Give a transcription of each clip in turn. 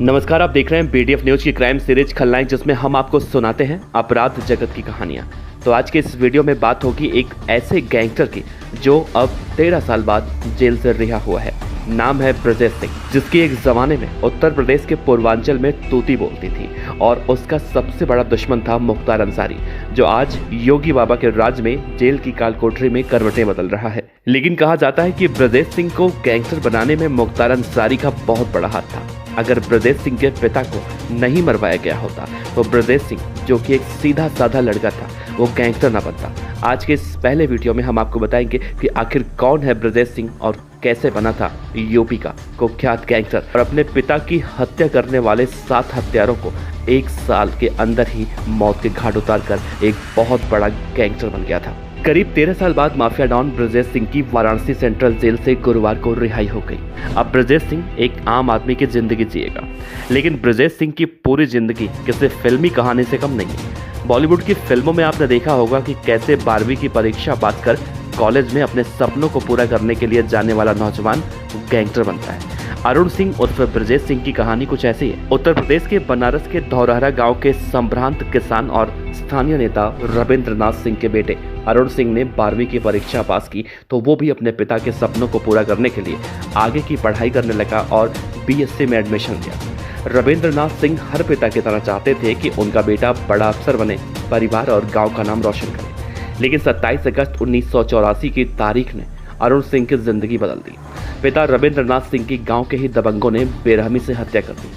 नमस्कार, आप देख रहे हैं बीडीएफ न्यूज की क्राइम सीरीज खलनायक, जिसमें हम आपको सुनाते हैं अपराध जगत की कहानियां। तो आज के इस वीडियो में बात होगी एक ऐसे गैंगस्टर की जो अब 13 साल बाद जेल से रिहा हुआ है। नाम है ब्रजेश सिंह, जिसकी एक जमाने में उत्तर प्रदेश के पूर्वांचल में तूती बोलती थी और उसका सबसे बड़ा दुश्मन था मुख्तार अंसारी, जो आज योगी बाबा के राज में जेल की काल कोठरी में करवटें बदल रहा है। लेकिन कहा जाता है कि ब्रजेश सिंह को गैंगस्टर बनाने में मुख्तार अंसारी का बहुत बड़ा हाथ था। अगर ब्रजेश सिंह के पिता को नहीं मरवाया गया होता तो ब्रजेश सिंह, जो कि एक सीधा साधा लड़का था, वो गैंगस्टर ना बनता। आज के इस पहले वीडियो में हम आपको बताएंगे कि आखिर कौन है ब्रजेश सिंह और कैसे बना था यूपी का कुख्यात गैंगस्टर और अपने पिता की हत्या करने वाले 7 हत्यारों को 1 साल के अंदर ही मौत के घाट उतार कर एक बहुत बड़ा गैंगस्टर बन गया था। करीब 13 साल बाद माफिया डॉन ब्रजेश सिंह की वाराणसी सेंट्रल जेल से गुरुवार को रिहाई हो गई। अब ब्रजेश सिंह एक आम आदमी की जिंदगी जिएगा, लेकिन ब्रजेश सिंह की पूरी जिंदगी किसी फिल्मी कहानी से कम नहीं है। बॉलीवुड की फिल्मों में आपने देखा होगा कि कैसे 12वीं की परीक्षा पास कर कॉलेज में अपने सपनों को पूरा करने के लिए जाने वाला नौजवान गैंगस्टर बनता है। अरुण सिंह उर्फ ब्रजेश सिंह की कहानी कुछ ऐसी है। उत्तर प्रदेश के बनारस के धौरहरा गांव के संभ्रांत किसान और स्थानीय नेता रविंद्रनाथ सिंह के बेटे अरुण सिंह ने 12वीं की परीक्षा पास की तो वो भी अपने पिता के सपनों को पूरा करने के लिए आगे की पढ़ाई करने लगा और बीएससी में एडमिशन लिया। रविंद्रनाथ सिंह हर पिता की तरह चाहते थे कि उनका बेटा बड़ा अफसर बने, परिवार और गाँव का नाम रोशन करे। लेकिन 27 अगस्त 1984 की तारीख ने अरुण सिंह की जिंदगी बदल दी। पिता रविंद्रनाथ सिंह की गांव के ही दबंगों ने बेरहमी से हत्या कर दी।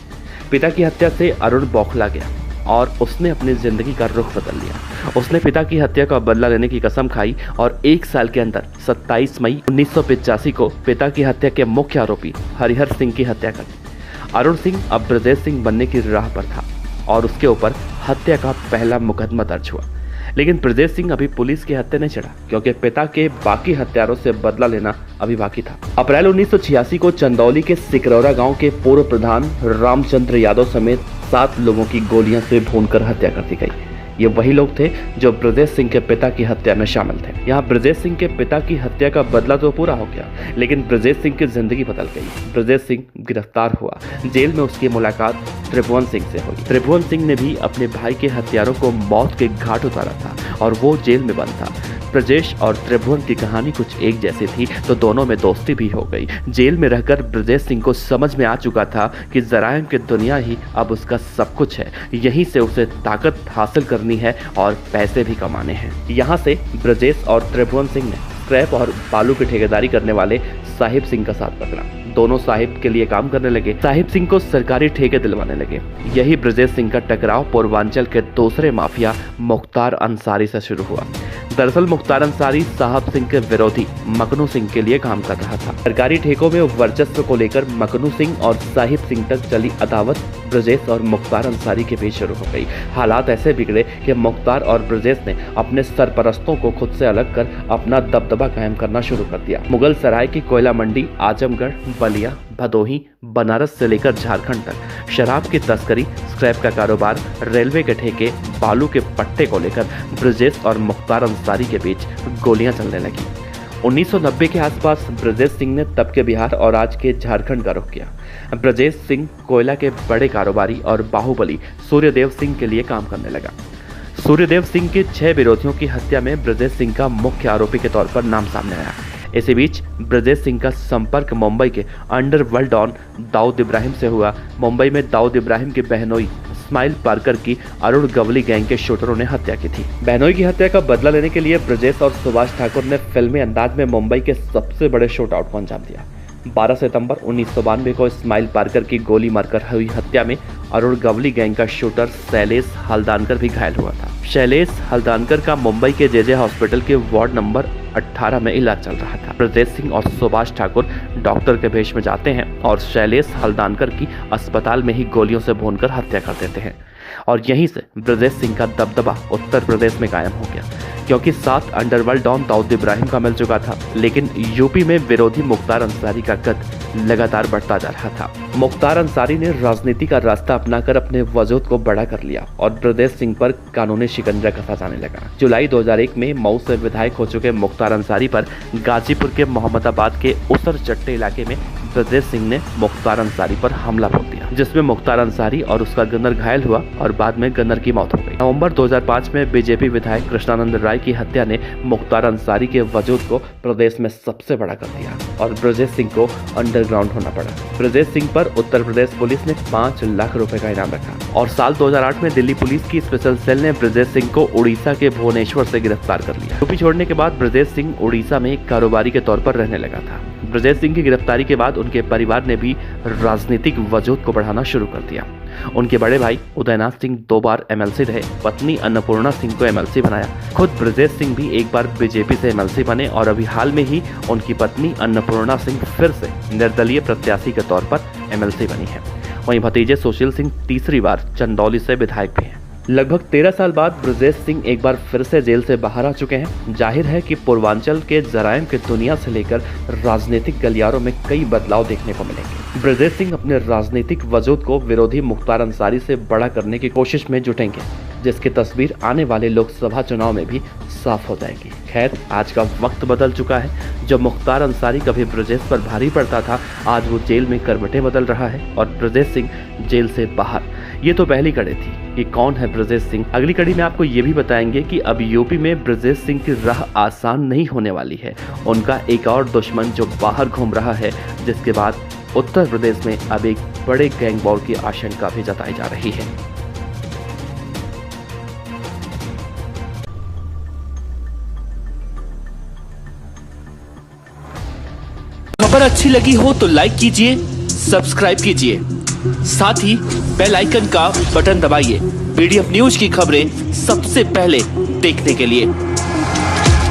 पिता की हत्या से अरुण बौखला गया और उसने अपनी जिंदगी का रुख बदल लिया। उसने पिता की हत्या का बदला लेने की कसम खाई और 1 साल के अंदर 27 मई 1985 को पिता की हत्या के मुख्य आरोपी हरिहर सिंह की हत्या कर दी। अरुण सिंह अब ब्रजेश सिंह बनने की राह पर था और उसके ऊपर हत्या का पहला मुकदमा दर्ज हुआ। लेकिन ब्रजेश सिंह अभी पुलिस के हत्थे नहीं चढ़ा, क्योंकि पिता के बाकी हत्यारों से बदला लेना अभी बाकी था। अप्रैल 1986 को चंदौली के सिकरौरा गांव के पूर्व प्रधान रामचंद्र यादव समेत 7 लोगों की गोलियां से भूनकर हत्या कर दी गई। ये वही लोग थे जो ब्रजेश सिंह के पिता की हत्या में शामिल थे। यहाँ ब्रजेश सिंह के पिता की हत्या का बदला तो पूरा हो गया, लेकिन ब्रजेश सिंह की जिंदगी बदल गई। ब्रजेश सिंह गिरफ्तार हुआ। जेल में उसकी मुलाकात त्रिभुवन सिंह से हुई। त्रिभुवन सिंह ने भी अपने भाई के हत्यारों को मौत के घाट उतारा था और वो जेल में बंद था। ब्रजेश और त्रिभुवन की कहानी कुछ एक जैसी थी तो दोनों में दोस्ती भी हो गई। जेल में रहकर ब्रजेश सिंह को समझ में आ चुका था कि जराइम की दुनिया ही अब उसका सब कुछ है। यहीं से उसे ताकत हासिल करनी है और पैसे भी कमाने हैं। यहाँ से ब्रजेश और त्रिभुवन सिंह ने स्क्रैप और बालू की ठेकेदारी करने वाले साहिब सिंह का साथ पकड़ा। दोनों साहिब के लिए काम करने लगे। साहिब सिंह को सरकारी ठेके दिलवाने लगे। यही ब्रजेश सिंह का टकराव पूर्वांचल के दूसरे माफिया मुख्तार अंसारी से शुरू हुआ। दरअसल मुख्तार अंसारी साहब सिंह के विरोधी मकनू सिंह के लिए काम कर रहा था। सरकारी ठेकों में वर्चस्व को लेकर मकनू सिंह और साहिब सिंह तक चली अदावत ब्रजेश और मुख्तार अंसारी के बीच शुरू हो गई। हालात ऐसे बिगड़े कि मुख्तार और ब्रजेश ने अपने सरपरस्तों को खुद से अलग कर अपना दबदबा कायम करना शुरू कर दिया। मुगल सराय की कोयला मंडी, आजमगढ़, बलिया, भदोही, बनारस से लेकर झारखंड तक शराब की तस्करी, स्क्रैप का कारोबार, रेलवे के ठेके, बालू के पट्टे को लेकर ब्रजेश और मुख्तार अंसारी के बीच गोलियां चलने लगी। 1990 के आसपास ब्रजेश सिंह ने तब के बिहार और आज के झारखंड का रुख किया। ब्रजेश सिंह कोयला के बड़े कारोबारी और बाहुबली सूर्यदेव सिंह के लिए काम करने लगा। सूर्यदेव सिंह के 6 विरोधियों की हत्या में ब्रजेश सिंह का मुख्य आरोपी के तौर पर नाम सामने आया। इसी बीच ब्रजेश सिंह का संपर्क मुंबई के अंडरवर्ल्ड डॉन दाऊद इब्राहिम से हुआ। मुंबई में दाऊद इब्राहिम की बहनोई इस्माइल पार्कर की अरुण गवली गैंग के शूटरों ने हत्या की थी। बहनोई की हत्या का बदला लेने के लिए ब्रजेश और सुभाष ठाकुर ने फिल्मी अंदाज में मुंबई के सबसे बड़े शूट आउट को अंजाम दिया। 12 सितंबर 1992 को इस्माइल पार्कर की गोली मारकर हुई हत्या में अरुण गवली गैंग का शूटर शैलेश हल्दानकर भी घायल हुआ था। शैलेश हल्दानकर का मुंबई के जेजे हॉस्पिटल के वार्ड नंबर 18 में इलाज चल रहा था। ब्रजेश सिंह और सुभाष ठाकुर डॉक्टर के भेष में जाते हैं और शैलेश हल्दानकर की अस्पताल में ही गोलियों से भूनकर हत्या कर देते हैं और यहीं से ब्रजेश सिंह का दबदबा उत्तर प्रदेश में कायम हो गया। क्योंकि साथ अंडरवर्ल्ड डॉन दाऊद इब्राहिम का मिल चुका था, लेकिन यूपी में विरोधी मुख्तार अंसारी का कद लगातार बढ़ता जा रहा था। मुख्तार अंसारी ने राजनीति का रास्ता अपनाकर अपने वजूद को बड़ा कर लिया और ब्रजेश सिंह पर कानूनी शिकंजा कसा जाने लगा। जुलाई 2001 में मऊ से विधायक हो चुके मुख्तार अंसारी पर गाजीपुर के मोहम्मदाबाद के उसर चट्टे इलाके में ब्रजेश सिंह ने मुख्तार अंसारी पर हमला बोल दिया, जिसमें मुख्तार अंसारी और उसका गन्नर घायल हुआ और बाद में गन्नर की मौत हो गई। नवंबर 2005 में बीजेपी विधायक कृष्णानंद राय की हत्या ने मुख्तार अंसारी के वजूद को प्रदेश में सबसे बड़ा कर दिया और ब्रजेश सिंह को अंडरग्राउंड होना पड़ा। ब्रजेश सिंह पर उत्तर प्रदेश पुलिस ने 5 लाख रुपए का इनाम रखा और साल 2008 में दिल्ली पुलिस की स्पेशल सेल ने ब्रजेश सिंह को उड़ीसा के भुवनेश्वर से गिरफ्तार कर लिया। यूपी छोड़ने के बाद ब्रजेश सिंह उड़ीसा में एक कारोबारी के तौर पर रहने लगा था। ब्रजेश सिंह की गिरफ्तारी के बाद उनके परिवार ने भी राजनीतिक वजूद को बढ़ाना शुरू कर दिया। उनके बड़े भाई उदयनाथ सिंह 2 बार एमएलसी रहे, पत्नी अन्नपूर्णा सिंह को एमएलसी बनाया। खुद ब्रजेश सिंह भी एक बार बीजेपी से एमएलसी बने और अभी हाल में ही उनकी पत्नी अन्नपूर्णा सिंह फिर से निर्दलीय प्रत्याशी के तौर पर एमएलसी बनी है। वहीं भतीजे सुशील सिंह तीसरी बार चंदौली से विधायक भी हैं। लगभग 13 साल बाद ब्रजेश सिंह एक बार फिर से जेल से बाहर आ चुके हैं। जाहिर है कि पूर्वांचल के जराइम की दुनिया से लेकर राजनीतिक गलियारों में कई बदलाव देखने को मिलेंगे। ब्रजेश सिंह अपने राजनीतिक वजूद को विरोधी मुख्तार अंसारी से बड़ा करने की कोशिश में जुटेंगे, जिसकी तस्वीर आने वाले लोकसभा चुनाव में भी साफ हो जाएगी। खैर, आज का वक्त बदल चुका है। जो मुख्तार अंसारी कभी ब्रजेश पर भारी पड़ता था, आज वो जेल में करवटें बदल रहा है और ब्रजेश सिंह जेल से बाहर। ये तो पहली कड़ी थी कि कौन है ब्रजेश सिंह। अगली कड़ी में आपको ये भी बताएंगे कि अब यूपी में ब्रजेश सिंह की राह आसान नहीं होने वाली है। उनका एक और दुश्मन जो बाहर घूम रहा है, जिसके बाद उत्तर प्रदेश में अब एक बड़े गैंग वॉर की आशंका भी जताई जा रही है। खबर अच्छी लगी हो तो लाइक कीजिए, सब्सक्राइब कीजिए, साथ ही बेल आइकन का बटन दबाइए पीडीएफ न्यूज की खबरें सबसे पहले देखने के लिए।